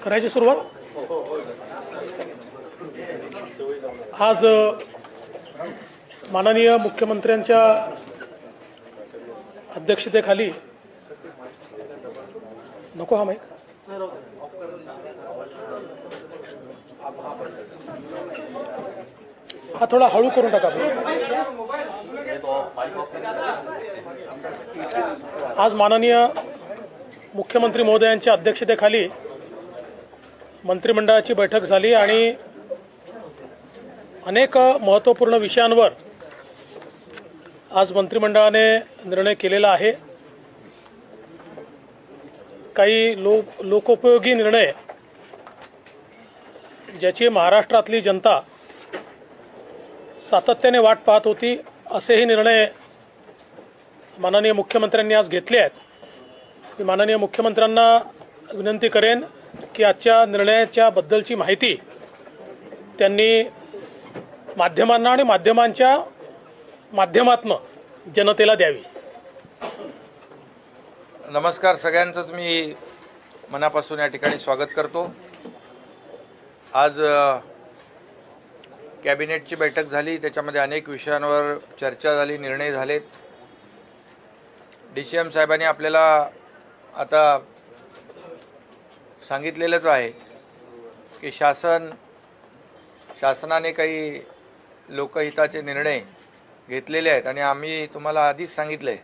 करायची सुरुवात। आज माननीय मुख्यमंत्र्यांच्या अध्यक्षतेखाली नको हा माईक हा थोडा हळू करून टाका। आज माननीय मुख्यमंत्री महोदयांच्या अध्यक्षतेखाली मंत्रिमंडळाची बैठक झाली आणि अनेक महत्त्वपूर्ण विषयांवर आज मंत्रिमंडळाने निर्णय केलेला आहे। काही लोकोपयोगी निर्णय ज्याची महाराष्ट्रातली जनता सातत्याने वाट पाहत होती, असेही निर्णय माननीय मुख्यमंत्र्यांनी आज घेतले आहेत। मी माननीय मुख्यमंत्र्यांना विनंती करेन की आजच्या निर्णयाच्या बद्दलची माहिती त्यांनी माध्यमांना आणि माध्यमांच्या माध्यमातून जनतेला द्यावी। नमस्कार, सगळ्यांचंच मी मनापासून या ठिकाणी स्वागत करतो। आज कॅबिनेटची बैठक झाली, त्याच्यामध्ये अनेक विषयांवर चर्चा झाली, निर्णय झालेत। DCM साहेबांनी आपल्याला आता सांगितलेलंच आहे की शासनाने काही लोकहिताचे निर्णय घेतलेले आहेत आणि आम्ही तुम्हाला आधीच सांगितलंय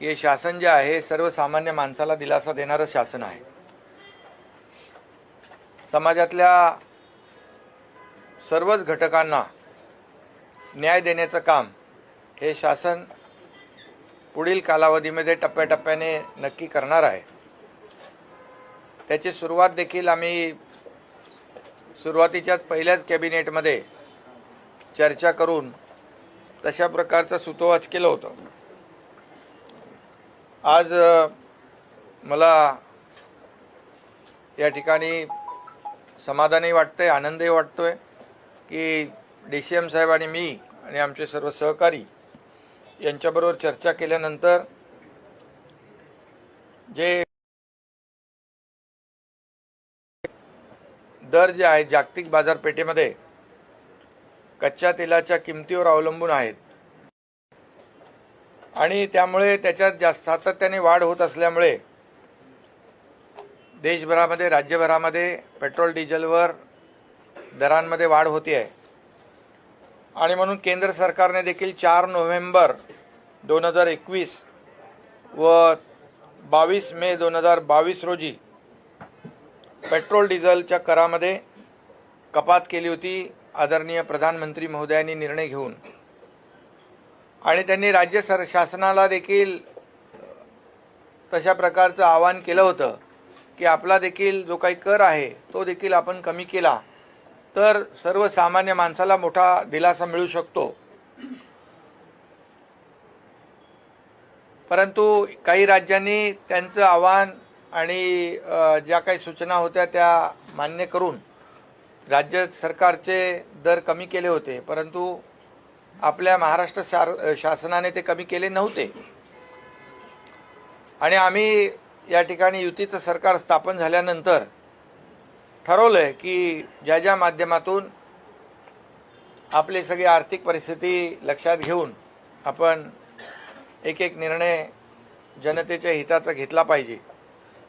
की हे शासन जे आहे सर्वसामान्य माणसाला दिलासा देणारं शासन आहे। समाजातल्या सर्वच घटकांना न्याय देण्याचं काम हे शासन पुढील कालावधीमध्ये टप्प्याटप्प्याने नक्की करणार आहे। त्याची सुरुवात देखील आम्ही सुरुवातीच्याच पहिल्याच कॅबिनेटमध्ये चर्चा करून तशा प्रकारचं सुतोवाच केलं होतं। आज मला या ठिकाणी समाधानही वाटतंय, आनंदही वाटतोय की DCM साहेब आणि मी आणि आमचे सर्व सहकारी यांच्याबरोबर चर्चा केल्यानंतर जे दर जे आहे जागतिक बाजारपेठेमध्ये कच्च्या तेलाच्या किमतीवर अवलंबून आहेत आणि त्यामुळे त्याच्यात जास्त सातत्याने वाढ होत असल्यामुळे देशभरामध्ये राज्यभरामध्ये पेट्रोल डिझेलवर दरांमध्ये वाढ होती आहे आणि म्हणून केंद्र सरकारने देखील 4 नोव्हेंबर 2021 व 22 मे 2022 रोजी पेट्रोल डिझेलच्या करामध्ये कपात केली होती आदरणीय प्रधानमंत्री महोदयांनी निर्णय घेऊन। आणि त्यांनी राज्य शासनाला देखील तशा प्रकारचं आवाहन केलं होतं की आपला देखील जो काही कर आहे तो देखील आपण कमी केला तर सर्वसामान्य माणसाला मोठा दिलासा मिळू शकतो। परंतु काही राज्यांनी त्यांचं आवाहन आणि ज्या काही सूचना होत्या त्या मान्य करून राज्य सरकारचे दर कमी केले होते, परंतु आपल्या महाराष्ट्र शासनाने ते कमी केले नव्हते। आणि आम्ही या ठिकाणी युतीचं सरकार स्थापन झाल्यानंतर ठरवलंय की ज्या ज्या माध्यमातून आपली सगळी आर्थिक परिस्थिती लक्षात घेऊन आपण एक एक निर्णय जनतेच्या हिताचा घेतला पाहिजे।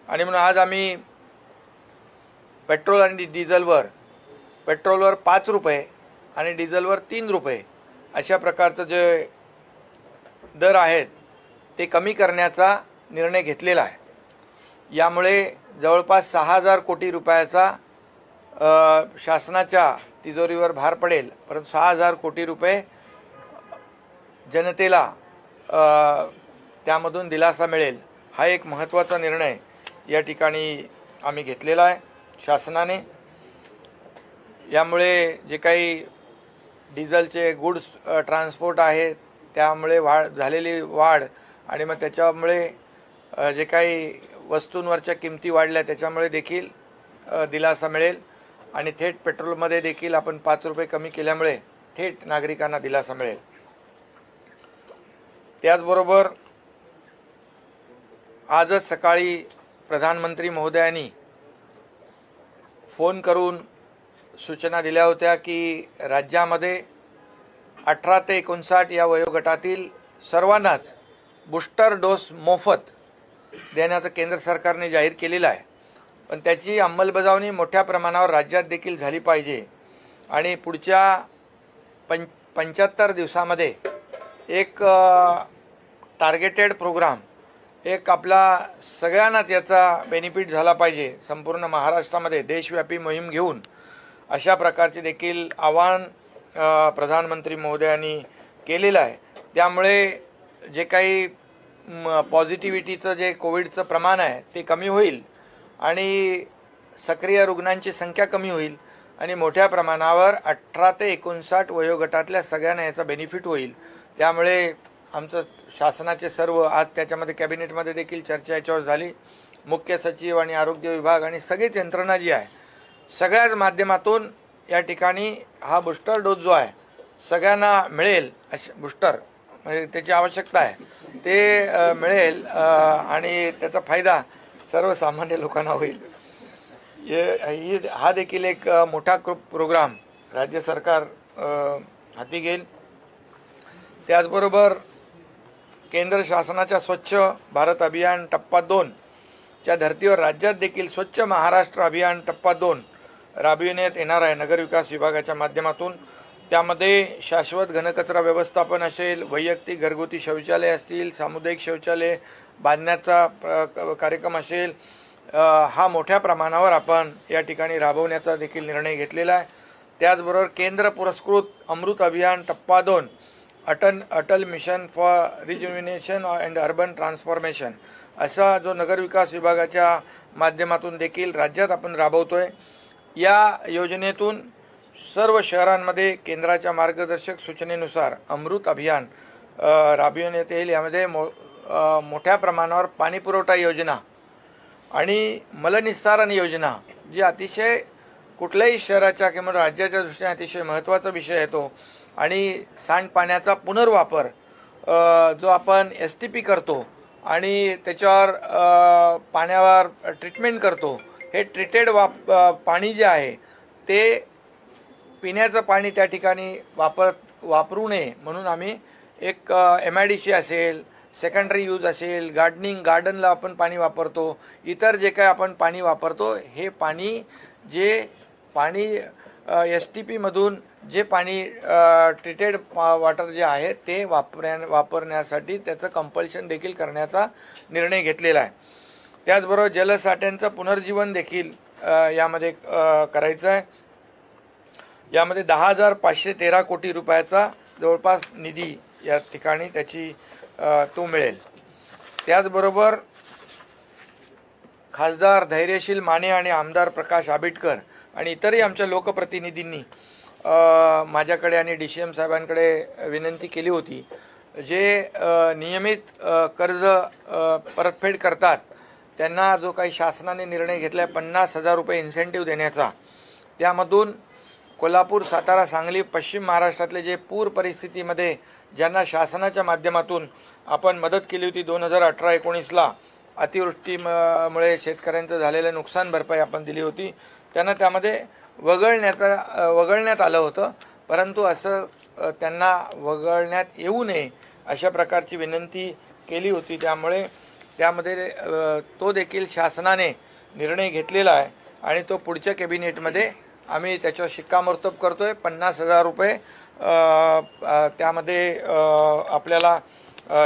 आणि म्हणून आज आम्ही पेट्रोल आणि डिझेलवर, पेट्रोलवर 5 रुपये आणि डिझेलवर 3 रुपये अशा प्रकारचं जे दर आहेत ते कमी करण्याचा निर्णय घेतलेला आहे। यामुळे जवळपास 6000 कोटी रुपयाचा शासनाच्या तिजोरीवर भार पडेल, परंतु 6000 कोटी रुपये जनतेला त्यामधून दिलासा मिळेल। हा एक महत्त्वाचा निर्णय या ठिकाणी आम्ही घेतलेला आहे शासनाने। यामुळे जे काही डिझेलचे गुड्स ट्रान्सपोर्ट आहे त्यामुळे झालेली वाढ आणि मग त्याच्यामुळे जे काही वस्तूंवरच्या किमती वाढल्या त्याच्यामुळे देखील दिलासा मिळेल आणि थेट पेट्रोलमध्ये देखील आपण 5 रुपये कमी केल्यामुळे थेट नागरिकांना दिलासा मिळेल। त्याचबरोबर आजच सकाळी प्रधानमंत्री महोदयांनी फोन करून सूचना दिल्या होत्या की राज्यामध्ये 18 ते 59 या वयोगटातील सर्वांनाच बूस्टर डोस मोफत देण्याचं केंद्र सरकारने जाहीर केलेलं आहे. पण त्याची अंमलबजावणी मोठ्या प्रमाणावर राज्यात देखील झाली पाहिजे आणि पुढच्या 75 दिवसामध्ये एक टार्गेटेड प्रोग्राम, एक आपला सगळ्यांनाच याचा बेनिफिट झाला पाहिजे, संपूर्ण महाराष्ट्रामध्ये देशव्यापी मोहीम घेऊन अशा प्रकारचे देखील आवाहन प्रधानमंत्री महोदयांनी केलेलं आहे. त्यामुळे जे काही पॉझिटिव्हिटीचं जे कोविडचं प्रमाण आहे ते कमी होईल आणि सक्रिय रुग्णांची संख्या कमी होईल आणि मोठ्या प्रमाणावर 18 ते 59 वयोगटातल्या सगळ्यांना याचा बेनिफिट होईल. त्यामुळे आमचं शासनाचे सर्व आज त्याच्यामध्ये कॅबिनेटमध्ये देखील चर्चा याच्यावर झाली. मुख्य सचिव आणि आरोग्य विभाग आणि सगळीच यंत्रणा जी आहे सगळ्याच माध्यमातून या ठिकाणी हा बूस्टर डोस जो आहे सगळ्यांना मिळेल, बूस्टर म्हणजे त्याची आवश्यकता आहे ते मिळेल आणि त्याचा फायदा सर्वसामान्य लोकांना होईल. हा देखील एक मोठा प्रोग्राम राज्य सरकार हाती घेईल. त्याचबरोबर केंद्र शासनाच्या स्वच्छ भारत अभियान टप्पा 2 च्या धर्तीवर राज्यात देखील स्वच्छ महाराष्ट्र अभियान टप्पा 2 राबविण्यात येणार आहे नगरविकास विभागाच्या माध्यमातून. त्यामध्ये शाश्वत घनकचरा व्यवस्थापन असेल, वैयक्तिक घरगुती शौचालय असतील, सामुदायिक शौचालय बांधण्याचा कार्यक्रम असेल, हा मोठ्या प्रमाणावर आपण या ठिकाणी राबवण्याचा देखील निर्णय घेतलेला आहे. त्याचबरोबर केंद्र पुरस्कृत अमृत अभियान टप्पा 2 Atal mission for rejuvenation and urban transformation असा जो नगरविकास विभागाच्या माध्यमातून देखील राज्यात आपण राबवतोय. या योजनेतून सर्व शहरांमध्ये केंद्राच्या मार्गदर्शक सूचनेनुसार अमृत अभियान राबविण्यात येईल. यामध्ये मोठ्या प्रमाणावर पाणीपुरवठा योजना आणि मलनिस्सारण योजना जी अतिशय कुठल्याही शहराच्या किंवा राज्याच्या दृष्टीने अतिशय महत्त्वाचा विषय आहे तो, आणि सांडपाण्याचा पुनर्वापर जो आपण STP करतो आणि त्याच्यावर पाण्यावर ट्रीटमेंट करतो, हे ट्रीटेड पाणी जे आहे ते पिण्याचं पाणी त्या ठिकाणी वापरू नये म्हणून आम्ही एक MIDC असेल, सेकंडरी यूज असेल, गार्डनला आपण पाणी वापरतो, इतर जे काय आपण पाणी वापरतो हे पाणी STP मधून जे पाणी ट्रीटेड वॉटर जे आहे ते वापरण्यासाठी त्याचं कंपल्शन देखील करण्याचा निर्णय घेतलेला आहे. त्याचबरोबर जलसाठ्यांचं पुनर्जीवन देखील यामध्ये करायचं आहे. यामध्ये 10,513 कोटी रुपयाचा जवळपास निधी या ठिकाणी त्याची तो मिळेल. त्याचबरोबर खासदार धैर्यशील माने आणि आमदार प्रकाश आंबेडकर आणि इतरही आमच्या लोकप्रतिनिधींनी माझ्याकडे आणि DCM साहेबांकडे विनंती केली होती. जे नियमित कर्ज परतफेड करतात त्यांना जो काही शासनाने निर्णय घेतला आहे 50,000 रुपये इन्सेंटिव्ह देण्याचा, त्यामधून कोल्हापूर, सातारा, सांगली, पश्चिम महाराष्ट्रातले जे पूर परिस्थितीमध्ये ज्यांना शासनाच्या माध्यमातून आपण मदत केली होती 2018-19ला अतिवृष्टीमुळे शेतकऱ्यांचं झालेलं नुकसान भरपाई आपण दिली होती, त्यांना त्यामध्ये वगळण्यात आलं होतं. परंतु असं त्यांना वगळण्यात येऊ नये अशा प्रकारची विनंती केली होती. त्यामुळे त्यामध्ये तो देखील शासनाने निर्णय घेतलेला आहे आणि तो पुढच्या कॅबिनेटमध्ये आम्ही त्याच्यावर शिक्कामोर्तब करतोय. 50,000 रुपये त्यामध्ये आपल्याला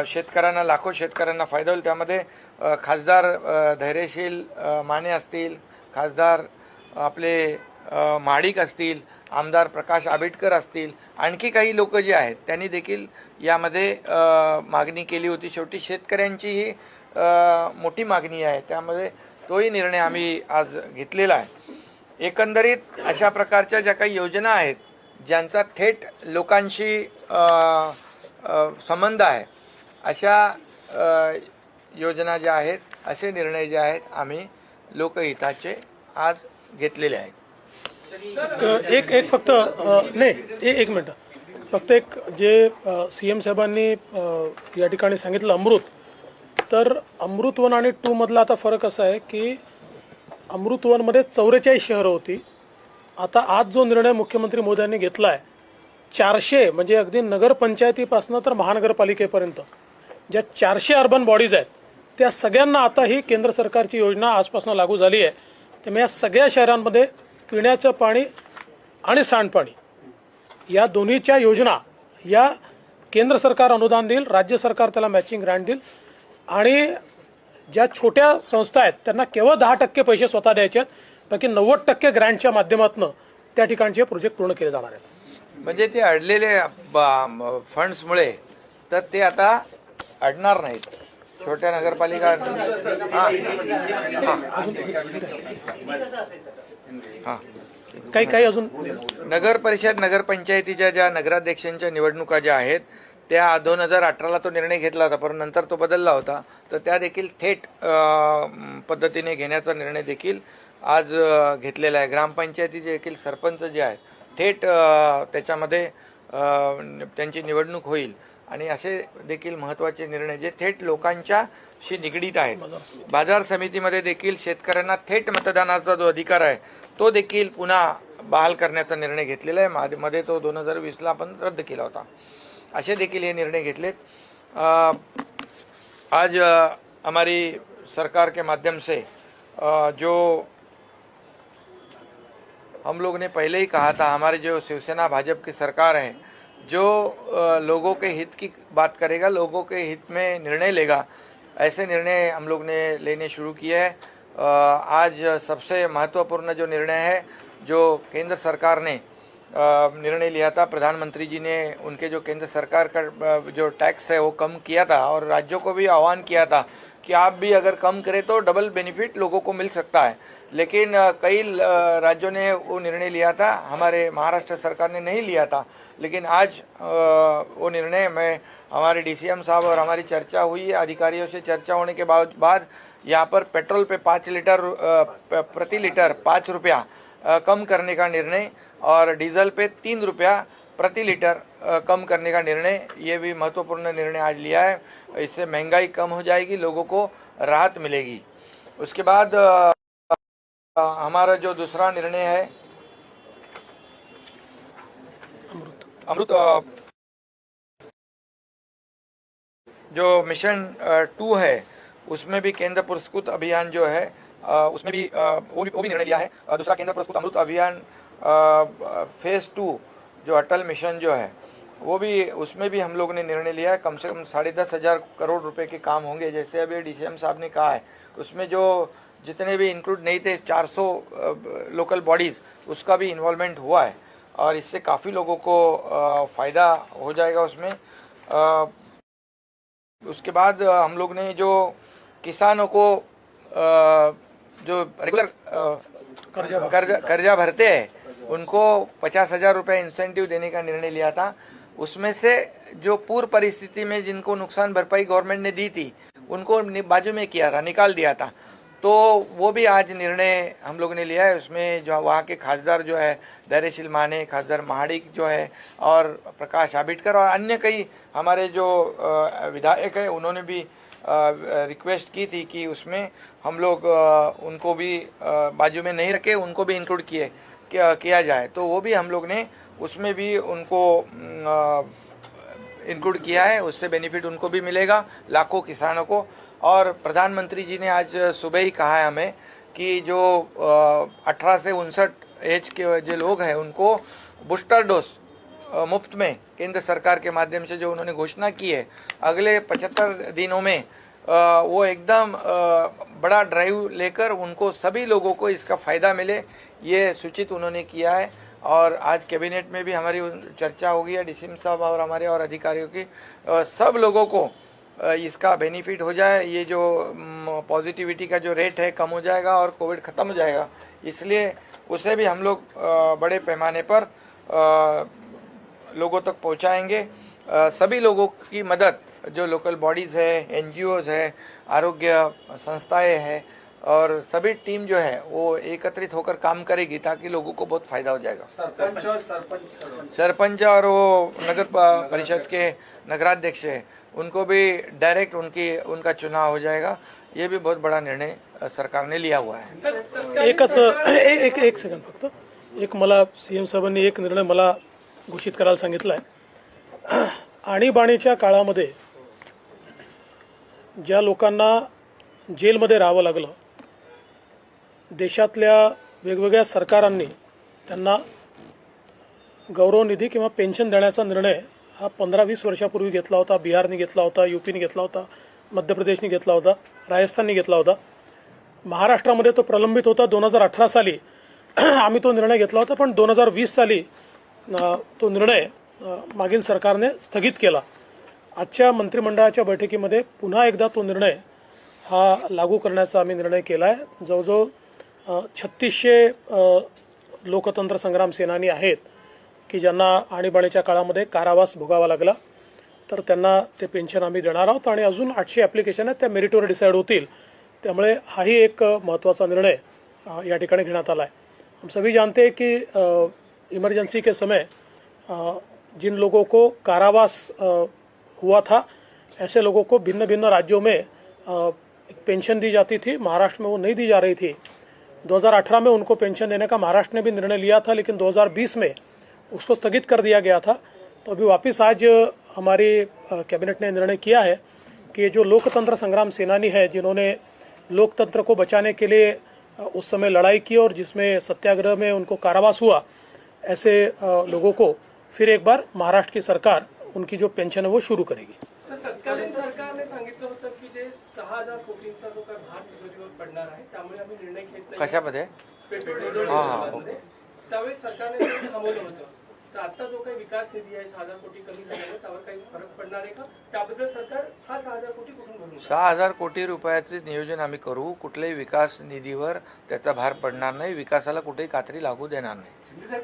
शेतकऱ्यांना, लाखो शेतकऱ्यांना फायदा होईल. त्यामध्ये खासदार धैर्यशील माने असतील, खासदार आपले महाडिक असतील, आमदार प्रकाश आंबेडकर असतील, आणखी काही लोक जे आहेत त्यांनी देखील यामध्ये मागणी केली होती. शेवटी शेतकऱ्यांची ही मोठी मागणी आहे, त्यामध्ये तोही निर्णय आम्ही आज घेतलेला आहे. एकंदरीत अशा प्रकारच्या ज्या काही योजना आहेत ज्यांचा थेट लोकांशी संबंध आहे अशा योजना ज्या आहेत, असे निर्णय जे आहेत आम्ही लोकहिताचे आज घेतलेले आहेत. एक फक्त नाही, एक मिनिट. फक्त एक जे CM साहेबांनी या ठिकाणी सांगितलं अमृत, तर अमृत 1 आणि 2 मधला आता फरक असा आहे की अमृत 1 मध्ये 44 शहरं होती. आता आज जो निर्णय मुख्यमंत्री मोदयांनी घेतला आहे, 400 म्हणजे अगदी नगरपंचायतीपासून तर महानगरपालिकेपर्यंत ज्या 400 अर्बन बॉडीज आहेत त्या सगळ्यांना आता ही केंद्र सरकारची योजना आजपासून लागू झाली आहे. त्यामुळे या सगळ्या शहरांमध्ये पिण्याचं पाणी आणि सांडपाणी या दोन्हीच्या योजना या केंद्र सरकार अनुदान देईल, राज्य सरकार त्याला मॅचिंग ग्रँट देईल आणि ज्या छोट्या संस्था आहेत त्यांना केवळ 10% पैसे स्वतः द्यायचे आहेत, बाकी 90% ग्रँटच्या माध्यमातून त्या ठिकाणचे प्रोजेक्ट पूर्ण केले जाणार आहेत. म्हणजे ते अडलेले फंड्समुळे तर ते आता अडणार नाहीत. छोट्या नगरपालिका काही अजून नगर परिषद नगरपंचायतीच्या ज्या नगराध्यक्षांच्या निवडणुका ज्या आहेत त्या 2018ला तो निर्णय घेतला होता, पण नंतर तो बदलला होता. तर त्या देखील थेट पद्धतीने घेण्याचा निर्णय देखील आज घेतलेला आहे. ग्रामपंचायतीचे देखील सरपंच जे आहेत थेट त्याच्यामध्ये त्यांची निवडणूक होईल आणि असे देखील महत्त्वाचे निर्णय जे थेट लोकांच्याशी निगडीत आहेत. बाजार समितीमध्ये देखील शेतकऱ्यांना थेट मतदानाचा जो अधिकार आहे तो देखील पुन्हा बहाल करण्याचा निर्णय घेतलेला आहे. मध्ये तो 2020ला आपण रद्द केला होता. असे देखील हे निर्णय घेतलेत. आज हमारी सरकार के माध्यम से जो हम लोग ने पहले ही कहा था, हमारे जो शिवसेना भाजपा की सरकार है जो लोगों के हित की बात करेगा, लोगों के हित में निर्णय लेगा, ऐसे निर्णय हम लोग ने लेने शुरू किए हैं. आज सबसे महत्वपूर्ण जो निर्णय है जो केंद्र सरकार ने निर्णय लिया था, प्रधानमंत्री जी ने उनके जो केंद्र सरकार का जो टैक्स है वो कम किया था और राज्यों को भी आह्वान किया था कि आप भी अगर कम करें तो डबल बेनिफिट लोगों को मिल सकता है. लेकिन कई राज्यों ने वो निर्णय लिया था, हमारे महाराष्ट्र सरकार ने नहीं लिया था. लेकिन आज वो निर्णय में हमारे DCM साहब और हमारी चर्चा हुई है, अधिकारियों से चर्चा होने के बाद यहाँ पर पेट्रोल पे 5 लीटर प्रति लीटर 5 रुपया कम करने का निर्णय और डीजल पे 3 रुपया प्रति लीटर कम करने का निर्णय, ये भी महत्वपूर्ण निर्णय आज लिया है. इससे महंगाई कम हो जाएगी, लोगों को राहत मिलेगी. उसके बाद हमारा जो दूसरा निर्णय है अमृत जो मिशन 2 है उसमें भी केंद्र पुरस्कृत अभियान जो है उसमें भी वो भी निर्णय लिया है. दूसरा केंद्र पुरस्कृत अमृत अभियान फेज 2 जो अटल मिशन जो है वो भी, उसमें भी हम लोग ने निर्णय लिया है. कम से कम 10,500 करोड़ रुपए के काम होंगे. जैसे अभी DCM साहब ने कहा है, उसमें जो जितने भी इंक्लूड नहीं थे 400 लोकल बॉडीज, उसका भी इन्वॉल्वमेंट हुआ है और इससे काफ़ी लोगों को फ़ायदा हो जाएगा उसमें. उसके बाद हम लोग ने जो किसानों को जो रेगुलर कर्जा भरते हैं उनको 50,000 रुपये इंसेंटिव देने का निर्णय लिया था. उसमें से जो पूर्व परिस्थिति में जिनको नुकसान भरपाई गवर्नमेंट ने दी थी उनको बाजू में किया था, निकाल दिया था. तो वो भी आज निर्णय हम लोग ने लिया है. उसमें जो वहाँ के खासदार जो है धैर्यशील माने, खासदार महाडिक जो है और प्रकाश आंबेडकर और अन्य कई हमारे जो विधायक है उन्होंने भी रिक्वेस्ट की थी कि उसमें हम लोग उनको भी बाजू में नहीं रखे, उनको भी इंक्लूड किया जाए. तो वो भी हम लोग ने उसमें भी उनको इंक्लूड किया है. उससे बेनिफिट उनको भी मिलेगा, लाखों किसानों को. और प्रधानमंत्री जी ने आज सुबह ही कहा है हमें कि जो 18 से 59 एज के जो लोग हैं उनको बूस्टर डोज मुफ्त में केंद्र सरकार के माध्यम से जो उन्होंने घोषणा की है, अगले 75 दिनों में वो एकदम बड़ा ड्राइव लेकर उनको सभी लोगों को इसका फ़ायदा मिले, ये सूचित उन्होंने किया है. और आज कैबिनेट में भी हमारी चर्चा होगी है DCM साहब और हमारे और अधिकारियों की, सब लोगों को इसका बेनिफिट हो जाए. ये जो पॉजिटिविटी का जो रेट है कम हो जाएगा और कोविड ख़त्म हो जाएगा. इसलिए उसे भी हम लोग बड़े पैमाने पर लोगों तक पहुंचाएंगे. सभी लोगों की मदद, जो लोकल बॉडीज़ है, NGOs है, आरोग्य संस्थाएं हैं, और सभी टीम जो है वो एकत्रित होकर काम करेगी ताकि लोगों को बहुत फायदा हो जाएगा। सरपंच और वो नगर परिषद के नगराध्यक्ष है उनको भी डायरेक्ट उनका चुनाव हो जाएगा। ये भी बहुत बड़ा निर्णय सरकार ने लिया हुआ है। एक सेकंड फक्त एक मला सीएम साहेबांनी एक निर्णय मला घोषित करायला सांगितला आहे। आणीबाणीच्या काळामध्ये ज्या लोकांना जेलमध्ये राहावं लागलं, देशातल्या वेगवेगळ्या सरकारांनी त्यांना गौरवनिधी किंवा पेन्शन देण्याचा निर्णय हा 15-20 वर्षापूर्वी घेतला होता। बिहारने घेतला होता, यूपीने घेतला होता, मध्य प्रदेशने घेतला होता, राजस्थानने घेतला होता। महाराष्ट्रामध्ये तो प्रलंबित होता। 2018 साली आम्ही तो निर्णय घेतला होता, पण 2020 साली तो निर्णय मागील सरकारने स्थगित केला। आजच्या मंत्रिमंडळाच्या बैठकीमध्ये पुन्हा एकदा तो निर्णय हा लागू करण्याचा आम्ही निर्णय केला आहे। जवळजवळ 3600 लोकतंत्र संग्राम सेनानी आहेत की ज्यांना आणीबाणीच्या काळामध्ये कारावास भोगावा लागला, तर त्यांना ते पेन्शन आम्ही देणार आहोत आणि अजून 800 ॲप्लिकेशन आहेत त्या मेरिटवर डिसाईड होतील। त्यामुळे हाही एक महत्त्वाचा निर्णय या ठिकाणी घेण्यात आला है। हम सभी जानते हैं कि इमरजेंसी के समय जिन लोगों को कारावास हुआ था, ऐसे लोगों को भिन्न भिन्न राज्यों में पेंशन दी जाती थी। महाराष्ट्र में वो नहीं दी जा रही थी। 2018 में उनको पेंशन देने का महाराष्ट्र ने भी निर्णय लिया था, लेकिन 2020 में उसको स्थगित कर दिया गया था। तो अभी वापस आज हमारी कैबिनेट ने निर्णय किया है कि जो लोकतंत्र संग्राम सेनानी है, जिन्होंने लोकतंत्र को बचाने के लिए उस समय लड़ाई की और जिसमें सत्याग्रह में उनको कारावास हुआ, ऐसे लोगों को फिर एक बार महाराष्ट्र की सरकार उनकी जो पेंशन है वो शुरू करेगी। तत्कालीन सरकारने सांगितलं होतं की जे 6000 कोटींचा जो काही भार तिजोरीवर पडणार आहे त्यामुळे आम्ही निर्णय घेत नाही। कशामध्ये? पेट्रोल डिझेल दरामध्ये त्यावेळेस सरकारने ते थांबवलं होतं। तर आता जो काही विकास निधी आहे 6000 कोटी कमी झाल्यामुळे त्यावर काही फरक पडणार आहे का? त्याबद्दल सरकार हा 6000 कोटी कुठून भरून 6000 कोटी रुपयाचे नियोजन आम्ही करू। कुठल्याही विकास निधीवर त्याचा भार पडणार नाही। विकासाला कुठेही कात्री लागू देणार नाही। शिंदे साहेब,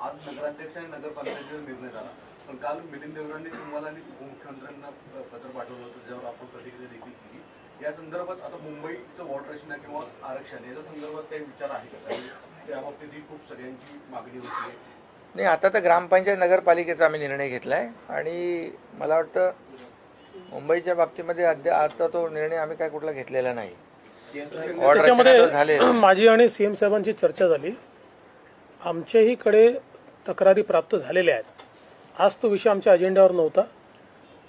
आज नगराध्यक्ष आणि नगरपालिकेचा निर्णय झाला, पण काल मिलिंद देवरांनी तुम्हाला आणि उपमुख्यमंत्र्यांना पत्र पाठवलं होतं, ज्यावर आपण प्रतिक्रिया देखील केली। या संदर्भात आता मुंबईचं वॉटर रचना किंवा आरक्षण याच्या संदर्भात काही विचार आहे का? त्याबाबतीत ही खूप सगळ्यांची मागणी होती। नाही, आता तर ग्रामपंचायत नगरपालिकेचा आम्ही निर्णय घेतलाय आणि मला वाटतं मुंबईच्या बाबतीमध्ये आता तो निर्णय आम्ही काय कुठला घेतलेला नाही। त्याच्यामध्ये माझी आणि सीएम साहेबांची चर्चा झाली। आमच्याही कडे तक्रारी प्राप्त झालेल्या आहेत। आज तो विषय आमच्या अजेंड्यावर नव्हता।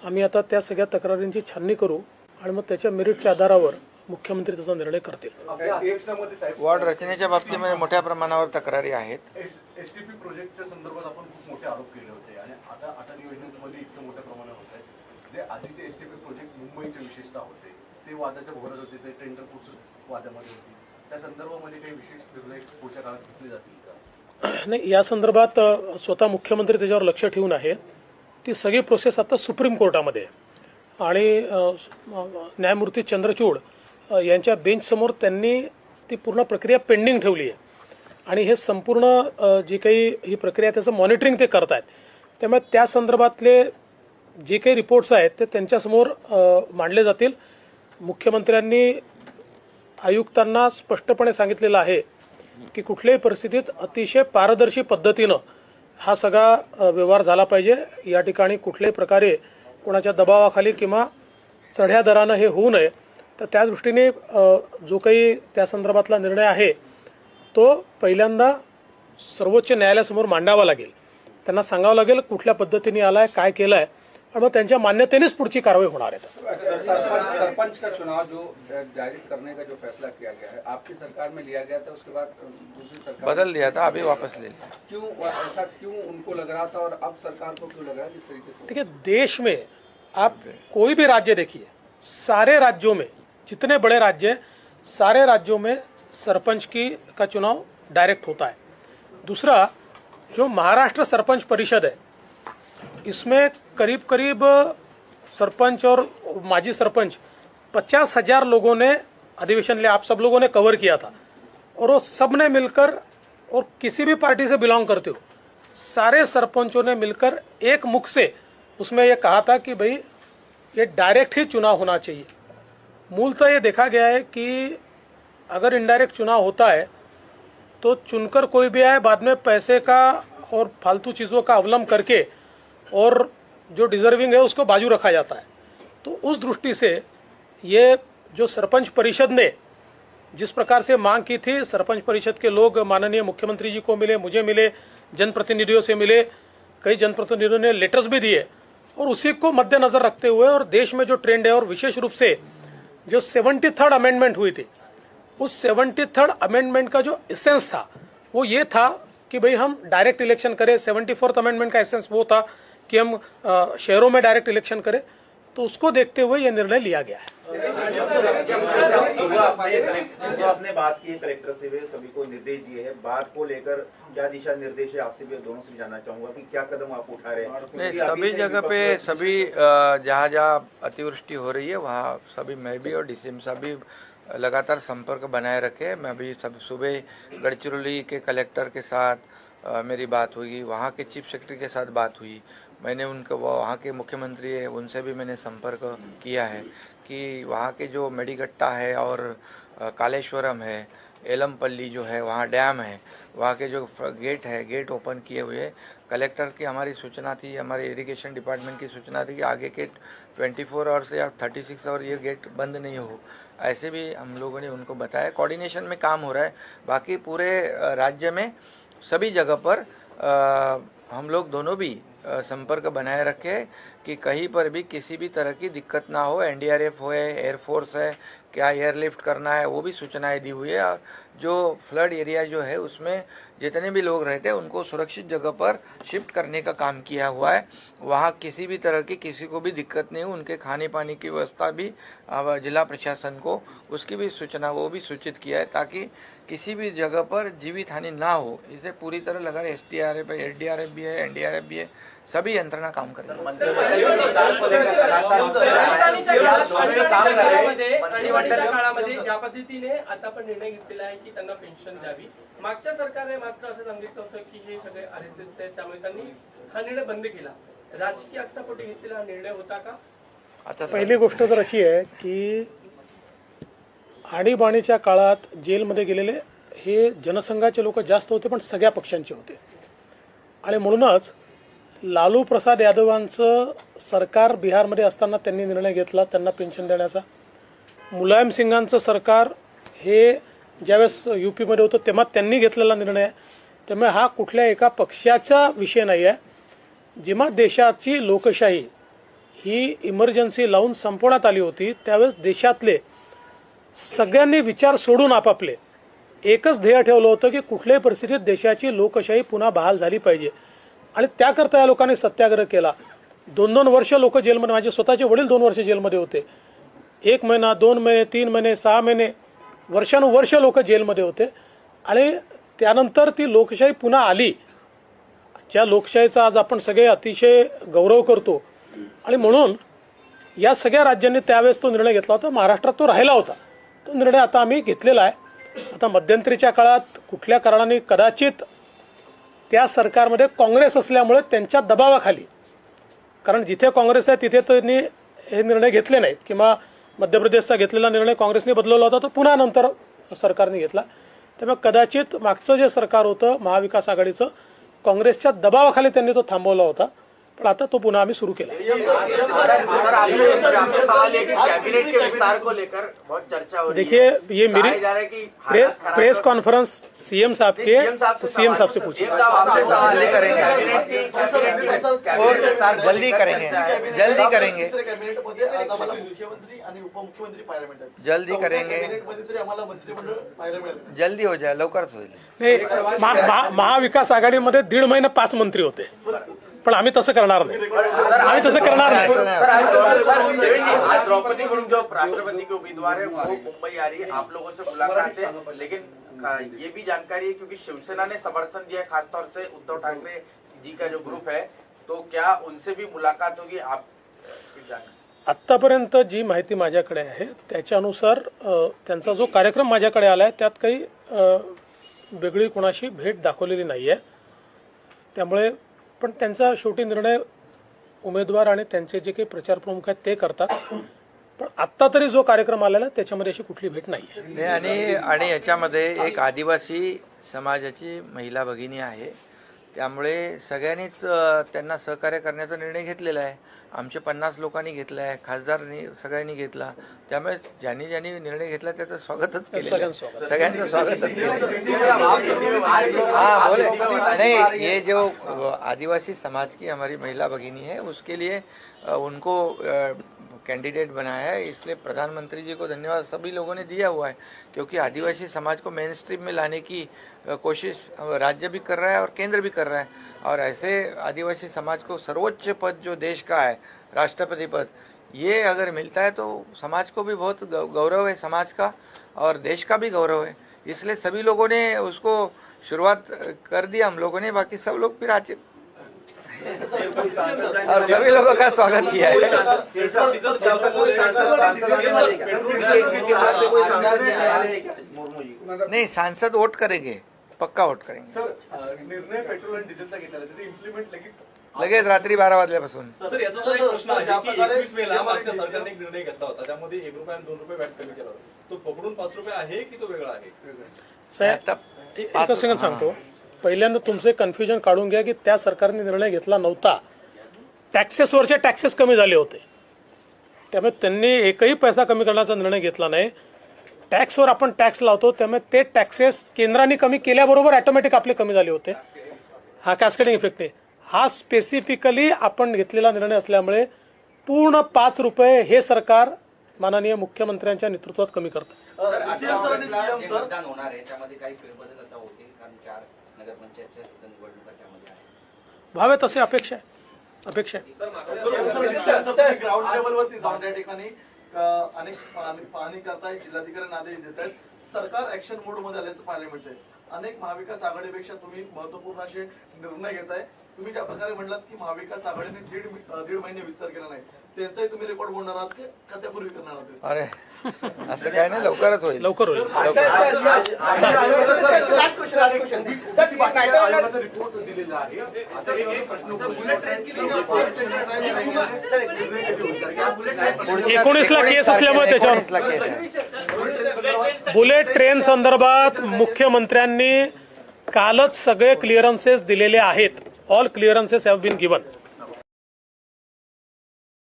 आम्ही आता त्या सगळ्या तक्रारींची छाननी करू आणि मग त्याच्या मेरिटच्या आधारावर मुख्यमंत्री त्याचा निर्णय करतील। वॉर्ड रचनेच्या बाबतीमध्ये मोठ्या प्रमाणावर तक्रारी आहेत। एसटीपी प्रोजेक्टच्या संदर्भात आपण खूप मोठे आरोप केले होते आणि आता अटल योजनेमध्ये इतक्या मोठ्या प्रमाणात होत आहे। जे आधीचे एसटीपी प्रोजेक्ट मुंबईचे विशेषतः होते ते वादाच्या भोवऱ्यात होते, ते टेंडर पुढचं वादामध्ये होती। त्या संदर्भामध्ये काही विशेष निर्णय पुढच्या काळात घेतले जातील का? नाही, या संदर्भात स्वतः मुख्यमंत्री त्याच्यावर लक्ष ठेवून आहेत। ती सगळी प्रोसेस आता सुप्रीम कोर्टामध्ये आणि न्यायमूर्ती चंद्रचूड यांच्या बेंच समोर त्यांनी ती पूर्ण प्रक्रिया पेंडिंग ठेवली आहे आणि हे संपूर्ण जी काही ही प्रक्रिया त्याचं मॉनिटरिंग ते करत आहेत। त्यामुळे त्या संदर्भातले जे काही रिपोर्ट्स आहेत ते त्यांच्यासमोर मांडले जातील। मुख्यमंत्र्यांनी आयुक्तांना स्पष्टपणे सांगितलेलं आहे की कुठल्याही परिस्थितीत अतिशय पारदर्शी पद्धतीनं हा सगळा व्यवहार झाला पाहिजे। या ठिकाणी कुठल्याही प्रकारे कोणाच्या दबावाखाली किंवा चढ्या दरानं हे होऊ नये। तर त्या दृष्टीने जो काही त्या संदर्भातला निर्णय आहे तो पहिल्यांदा सर्वोच्च न्यायालयासमोर मांडावा लागेल। त्यांना सांगावं लागेल कुठल्या पद्धतीने आलाय, काय केलंय और मग त्यांच्या मान्यतेनेच पुढची कारवाई होणार है। सरपंच का चुनाव जो डायरेक्ट करने का जो फैसला किया गया है, आपकी सरकार में लिया गया था, उसके बाद दूसरी सरकार बदल दिया था, अभी वापस ले लिया। क्यों ऐसा क्यों उनको लग रहा था और अब सरकार को क्यों लग रहा है जिस तरीके से? देखिए, देश में आप कोई भी राज्य देखिए, सारे राज्यों में जितने बड़े राज्य हैं, सारे राज्यों में सरपंच का चुनाव डायरेक्ट होता है। दूसरा, जो महाराष्ट्र सरपंच परिषद है, इसमें करीब करीब सरपंच और माजी सरपंच 50,000 लोगों ने अधिवेशन लिया। आप सब लोगों ने कवर किया था और वो सब ने मिलकर, और किसी भी पार्टी से बिलोंग करते हो, सारे सरपंचों ने मिलकर एक मुख से उसमें ये कहा था कि भाई ये डायरेक्ट ही चुनाव होना चाहिए। मूलतः ये देखा गया है कि अगर इनडायरेक्ट चुनाव होता है तो चुनकर कोई भी आए, बाद में पैसे का और फालतू चीज़ों का अवलंब करके और जो डिजर्विंग है उसको बाजू रखा जाता है। तो उस दृष्टि से ये जो सरपंच परिषद ने जिस प्रकार से मांग की थी, सरपंच परिषद के लोग माननीय मुख्यमंत्री जी को मिले, मुझे मिले, जनप्रतिनिधियों से मिले, कई जनप्रतिनिधियों ने लेटर्स भी दिए, और उसी को मद्देनजर रखते हुए और देश में जो ट्रेंड है और विशेष रूप से जो 73rd अमेंडमेंट हुई थी, उस 73rd अमेंडमेंट का जो एसेंस था वो ये था कि भाई हम डायरेक्ट इलेक्शन करें। 74th अमेंडमेंट का एसेंस वो था कि हम शहरों में डायरेक्ट इलेक्शन करें। तो उसको देखते हुए ये निर्णय लिया गया है। आपने बात की है कलेक्टर से भी, सभी को निर्देश दिए हैं, बात को लेकर क्या दिशा निर्देश है, आपसे भी दोनों से जानना चाहूंगा कि क्या कदम आप उठा रहे हैं। नहीं, सभी जगह पे सभी जहाँ जहाँ अतिवृष्टि हो रही है वहाँ सभी मैं भी और डीसीएम साहब भी लगातार संपर्क बनाए रखे। मैं भी सब सुबह गढ़चिरौली के कलेक्टर के साथ मेरी बात हुई, वहाँ के चीफ सेक्रेटरी के साथ बात हुई, मैंने उनको वहाँ के मुख्यमंत्री है उनसे भी मैंने संपर्क किया है कि वहाँ के जो मेडिगट्टा है और कालेश्वरम है, एलमपल्ली जो है वहाँ डैम है, वहाँ के जो गेट है, गेट ओपन किए हुए। कलेक्टर की हमारी सूचना थी, हमारे इरिगेशन डिपार्टमेंट की सूचना थी कि आगे के 24 आवर्स या 36 आवर ये गेट बंद नहीं हो, ऐसे भी हम लोगों ने उनको बताया। कोऑर्डिनेशन में काम हो रहा है। बाकी पूरे राज्य में सभी जगह पर हम लोग दोनों भी संपर्क बनाए रखे कि कहीं पर भी किसी भी तरह की दिक्कत ना हो। एनडीआरएफ हो, एयरफोर्स है, क्या एयरलिफ्ट करना है वो भी सूचनाएं दी हुई है। जो फ्लड एरिया जो है उसमें जितने भी लोग रहते हैं उनको सुरक्षित जगह पर शिफ्ट करने का काम किया हुआ है। वहाँ किसी भी तरह की किसी को भी दिक्कत नहीं हो, उनके खाने पानी की व्यवस्था भी जिला प्रशासन को उसकी भी सूचना वो भी सूचित किया है ताकि किसी भी जगह पर जीवित हानि ना हो। इसे पूरी तरह लगा एसडीआरएफ है, एसडीआरएफ भी है, एनडीआरएफ भी है, सभी यंत्रणा काम करेंगे। आणीबाणीच्या काळामध्ये ज्या पद्धतीने आता पण निर्णय घेतलेला आहे की त्यांना पेन्शन द्यावी, मागच्या सरकारने मात्र असं सांगितलं होतं की हे सगळे आरएसएस आहेत त्यामुळे त्यांनी हा निर्णय बंद केला। राजकीय आक्षेपोटी घेतलेला हा निर्णय होता का? आता पहिली गोष्ट तर अशी आहे की आणीबाणीच्या काळात जेलमध्ये गेलेले हे जनसंघाचे लोक जास्त होते, पण सगळ्या पक्षांचे होते, आणि म्हणूनच लालू प्रसाद यादवांचं सरकार बिहारमध्ये असताना त्यांनी निर्णय घेतला त्यांना पेन्शन देण्याचा। मुलायम सिंगांचं सरकार हे ज्यावेळेस यूपीमध्ये होतं तेव्हा त्यांनी घेतलेला निर्णय आहे। त्यामुळे हा कुठल्या एका पक्षाचा विषय नाही आहे। जेव्हा देशाची लोकशाही ही इमर्जन्सी लावून संपवण्यात आली होती त्यावेळेस देशातले सगळ्यांनी विचार सोडून आपापले एकच ध्येय ठेवलं होतं की कुठल्याही परिस्थितीत देशाची लोकशाही पुन्हा बहाल झाली पाहिजे, आणि त्याकरता या लोकांनी सत्याग्रह केला। 2-2 वर्ष लोक जेलमध्ये, माझे स्वतःचे वडील 2 वर्ष जेलमध्ये होते, 1 महिना 2 महिने 3 महिने 6 महिने वर्षानुवर्ष लोक जेलमध्ये होते, आणि त्यानंतर ती लोकशाही पुन्हा आली, ज्या लोकशाहीचा आज आपण सगळे अतिशय गौरव करतो। आणि म्हणून या सगळ्या राज्यांनी त्यावेळेस तो निर्णय घेतला होता, महाराष्ट्रात तो राहिला होता, तो निर्णय आता आम्ही घेतलेला आहे। आता मध्यंतरीच्या काळात कुठल्या कारणाने कदाचित त्या सरकारमध्ये काँग्रेस असल्यामुळे त्यांच्या दबावाखाली, कारण जिथे काँग्रेस आहे तिथे त्यांनी हे निर्णय घेतले नाहीत, किंवा मध्य प्रदेशचा घेतलेला निर्णय काँग्रेसने बदलवला होता तो पुन्हा नंतर सरकारने घेतला। त्यामुळे कदाचित मागचं जे सरकार होतं महाविकास आघाडीचं, काँग्रेसच्या दबावाखाली त्यांनी तो थांबवला होता, पण आता तो पुन्हा आम्ही सुरू केला। देखिए ये मेरी प्रेस कॉन्फ्रेंस सीएम साहब के, तो सीएम साहब से पूछिए। जल्दी करेंगे, जल्दी करेंगे, जल्दी करेंगे, जल्दी करेंगे, जल्दी हो जाए, लवकरच होईल। नाही, महाविकास आघाडीमध्ये 1.5 महिने 5 मंत्री होते, पण आम्ही तसं करणार नाही, आम्ही तसं करणार नाही। आज द्रौपदी मुर्मू जो राष्ट्रपति के उम्मीदवार है वो मुंबई आ रही है, आप लोगों से मुलाकात है, लेकिन ये भी जानकारी है क्योंकि शिवसेना ने समर्थन दिया है खासतौर से उद्धव ठाकरे जी का जो ग्रुप है, तो क्या उनसे भी मुलाकात होगी? आप आत्तापर्यंत जी माहिती माझ्याकडे आहे त्याच्यानुसार त्यांचा जो कार्यक्रम माझ्याकडे आलाय त्यात काही वेगळी कोणाशी भेट दाखवलेली नाहीये। त्यामुळे पण त्यांचा शेवटी निर्णय उमेदवार आणि त्यांचे जे काही प्रचार प्रमुख आहेत ते करतात। पण आत्ता तरी जो कार्यक्रम आलेला आहे त्याच्यामध्ये अशी कुठली भेट नाही आहे. नाही, आणि याच्यामध्ये एक आदिवासी समाजाची महिला भगिनी आहे, त्यामुळे सगळ्यांनीच त्यांना सहकार्य करण्याचा निर्णय घेतलेला आहे. आमचे 50 लोकांनी घेतला आहे, खासदारांनी सगळ्यांनी घेतला, त्यामुळे ज्यांनी ज्यांनी निर्णय घेतला त्याचं स्वागतच केलं, सगळ्यांचं स्वागतच केलं. हाँ बोले नहीं, ये जो आदिवासी समाज की हमारी महिला भगिनी है उसके लिए उनको कैंडिडेट बनाया है, इसलिए प्रधानमंत्री जी को धन्यवाद सभी लोगों ने दिया हुआ है, क्योंकि आदिवासी समाज को मेन स्ट्रीम में लाने की कोशिश राज्य भी कर रहा है और केंद्र भी कर रहा है. और ऐसे आदिवासी समाज को सर्वोच्च पद जो देश का है, राष्ट्रपति पद, ये अगर मिलता है तो समाज को भी बहुत गौरव है, समाज का और देश का भी गौरव है. इसलिए सभी लोगों ने उसको शुरुआत कर दिया, हम लोगों ने, बाकी सब लोग फिर आज और सभी लोगों का स्वागत किया है. नहीं, सांसद वोट करेंगे, पक्का वोट करेंगे. सर, निर्णय पेट्रोल आणि डिझेलचा घेतला आहे, इम्प्लिमेंट लगेच रात्री 12 वाजल्यापासून. सर, याचा जर एक प्रश्न आहे की 21 मेला मागच्या सरकारने एक निर्णय घेतला होता, त्यामध्ये 1 रुपया आणि 2 रुपये व्हॅट कमी केला होता. तो पकडून 5 रुपये आहे की तो वेगळा आहे? साहेब एकच सेकंद सांगतो, पहिल्यांदा तुमचे कन्फ्युजन काढून घ्या की त्या सरकारने निर्णय घेतला नव्हता. टॅक्सेसवरचे टॅक्सेस कमी झाले होते, त्यामुळे त्यांनी एकही पैसा कमी करण्याचा निर्णय घेतला नाही. टॅक्सवर आपण टॅक्स लावतो, त्यामुळे ते टॅक्सेस केंद्राने कमी केल्याबरोबर ऑटोमॅटिक आपले कमी झाले होते. हा कॅस्केडिंग इफेक्ट आहे. हा स्पेसिफिकली आपण घेतलेला निर्णय असल्यामुळे पूर्ण 5 रुपये हे सरकार माननीय मुख्यमंत्र्यांच्या नेतृत्वात कमी करतं. मतदान होणार आहे, त्यामध्ये काही फेरबदल आता होतील, कारण 4 नगरपंचायतच्या निवडणुका त्यामध्ये आहे. व्हावे तसे अपेक्षा आहे. ग्राउंड लेवलवरती जाऊन त्या ठिकाणी अनेक पाहणी करतायत, जिल्हाधिकारी आदेश देत आहेत, सरकार ऍक्शन मोड मध्ये आल्याचं पाहायला मिळतंय. अनेक महाविकास आघाडीपेक्षा तुम्ही महत्वपूर्ण असे निर्णय घेताय. तुम्ही ज्या प्रकारे म्हणलात की महाविकास आघाडीने दीड महिने विस्तार केला नाही, त्यांचाही तुम्ही रेकॉर्ड बोलणार आहात की का त्यापूर्वी करणार आहात? अरे असं काय नाही, लवकरच होईल. लवकर होईल. रिपोर्ट दिलेला आहे. 19ला केस असल्यामुळे त्याच्यावर बुलेट ट्रेन संदर्भात मुख्यमंत्र्यांनी कालच सगळे क्लिअरन्सेस दिलेले आहेत. All clearances have been given.